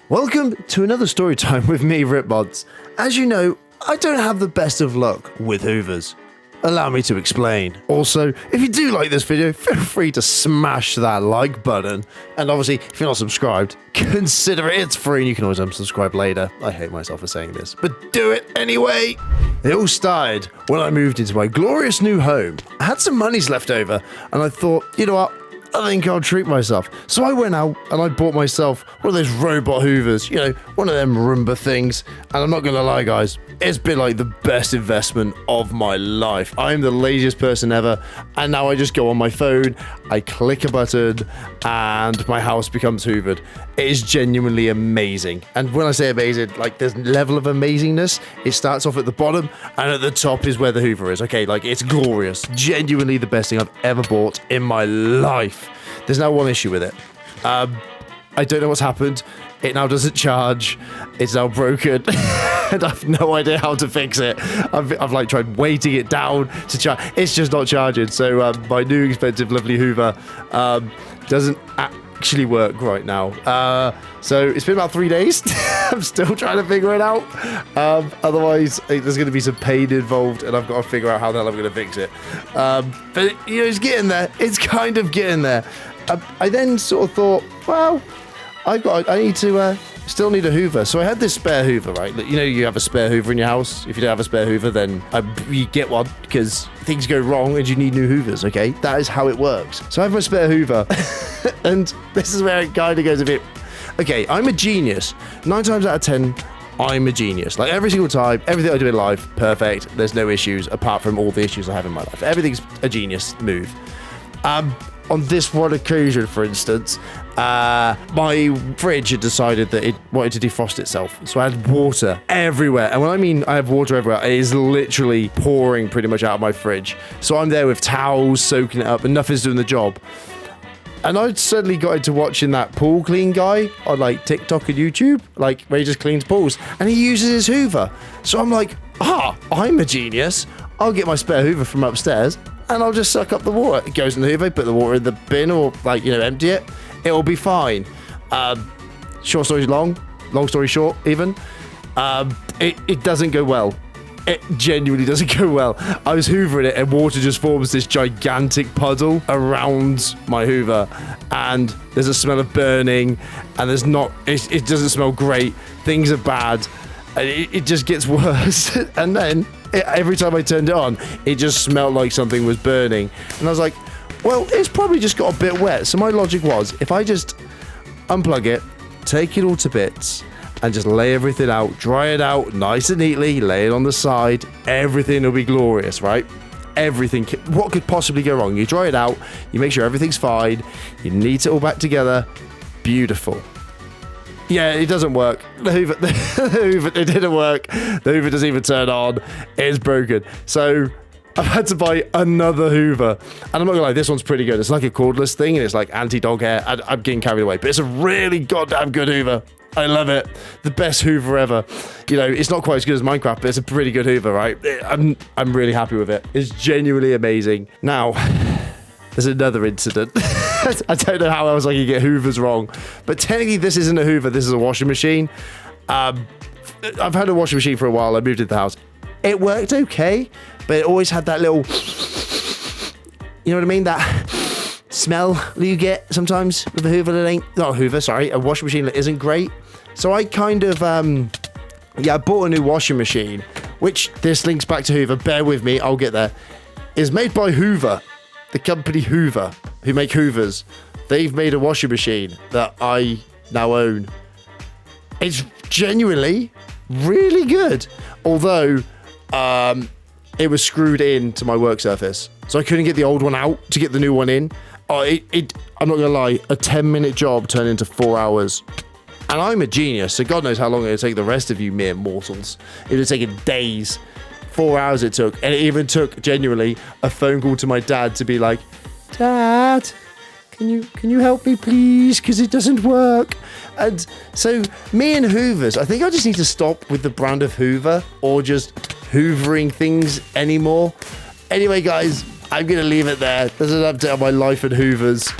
Welcome to another story time with me, RipMonts. As you know, I don't have the best of luck with hoovers. Allow me to explain. Also, if you do like this video, feel free to smash that like button. And obviously, if you're not subscribed, consider it. It's free and you can always unsubscribe later. I hate myself for saying this, but do it anyway. It all started when I moved into my glorious new home. I had some monies left over and I thought, you know what? I think I'll treat myself. So I went out and I bought myself one of those robot hoovers, you know, one of them Roomba things. And I'm not gonna lie, guys, it's been like the best investment of my life. I'm the laziest person ever. And now I just go on my phone, I click a button and my house becomes hoovered. It is genuinely amazing. And when I say amazing, like there's level of amazingness. It starts off at the bottom and at the top is where the hoover is. Okay, like it's glorious. Genuinely the best thing I've ever bought in my life. There's now one issue with it. I don't know what's happened. It now doesn't charge. It's now broken. And I've no idea how to fix it. I've like tried weighting it down to charge. It's just not charging. So my new expensive lovely Hoover doesn't actually work right now. So it's been about 3 days. I'm still trying to figure it out. Otherwise, there's going to be some pain involved, and I've got to figure out how the hell I'm going to fix it. But you know, it's getting there. It's kind of getting there. I then sort of thought, well, I need to still need a Hoover. So I had this spare Hoover, right? You know, you have a spare Hoover in your house. If you don't have a spare Hoover, then you get one because things go wrong and you need new Hoovers, okay? That is how it works. So I have my spare Hoover, and this is where it kind of goes a bit... Okay, I'm a genius. 9 times out of 10, I'm a genius. Like every single time, everything I do in life, perfect. There's no issues apart from all the issues I have in my life. Everything's a genius move. On this one occasion, for instance, my fridge had decided that it wanted to defrost itself. So I had water everywhere. And when I mean I have water everywhere, it is literally pouring pretty much out of my fridge. So I'm there with towels soaking it up and nothing's doing the job. And I suddenly got into watching that pool clean guy on like TikTok and YouTube, like where he just cleans pools. And he uses his Hoover. So I'm like, I'm a genius. I'll get my spare Hoover from upstairs and I'll just suck up the water. It goes in the Hoover, put the water in the bin or like, you know, empty it. It'll be fine. Short story long story short even. It doesn't go well. It genuinely doesn't go well. I was hoovering it and water just forms this gigantic puddle around my Hoover and there's a smell of burning and there's not, it doesn't smell great. Things are bad. It just gets worse. And then every time I turned it on, it just smelled like something was burning. And I was like, well, it's probably just got a bit wet. So my logic was, if I just unplug it, take it all to bits, and just lay everything out, dry it out nice and neatly, lay it on the side, everything will be glorious, right? Everything. What could possibly go wrong? You dry it out, you make sure everything's fine, you neat it all back together. Beautiful. Yeah, it doesn't work. The Hoover, it didn't work. The Hoover doesn't even turn on. It's broken. So I've had to buy another Hoover. And I'm not gonna lie, this one's pretty good. It's like a cordless thing and it's like anti-dog hair. I'm getting carried away, but it's a really goddamn good Hoover. I love it. The best Hoover ever. You know, it's not quite as good as Minecraft, but it's a pretty good Hoover, right? I'm really happy with it. It's genuinely amazing. Now, there's another incident. I don't know how else I can get Hoovers wrong, but technically this isn't a Hoover, this is a washing machine. I've had a washing machine for a while. I moved into the house. It worked okay, but it always had that little, you know what I mean? That smell that you get sometimes with a Hoover that ain't, not a Hoover, sorry, a washing machine that isn't great. So I kind of, I bought a new washing machine, which this links back to Hoover. Bear with me, I'll get there. It's made by Hoover. The company Hoover, who make Hoovers, they've made a washing machine that I now own. It's genuinely really good. Although, it was screwed in to my work surface. So I couldn't get the old one out to get the new one in. I'm not gonna lie, a 10-minute job turned into 4 hours. And I'm a genius, so God knows how long it would take the rest of you mere mortals. It would have taken days. 4 hours it took, and it even took genuinely a phone call to my dad to be like, Dad, can you help me please, because it doesn't work. And so me and Hoovers, I think I just need to stop with the brand of Hoover or just hoovering things anymore. Anyway guys, I'm gonna leave it there. There's an update on my life and Hoovers.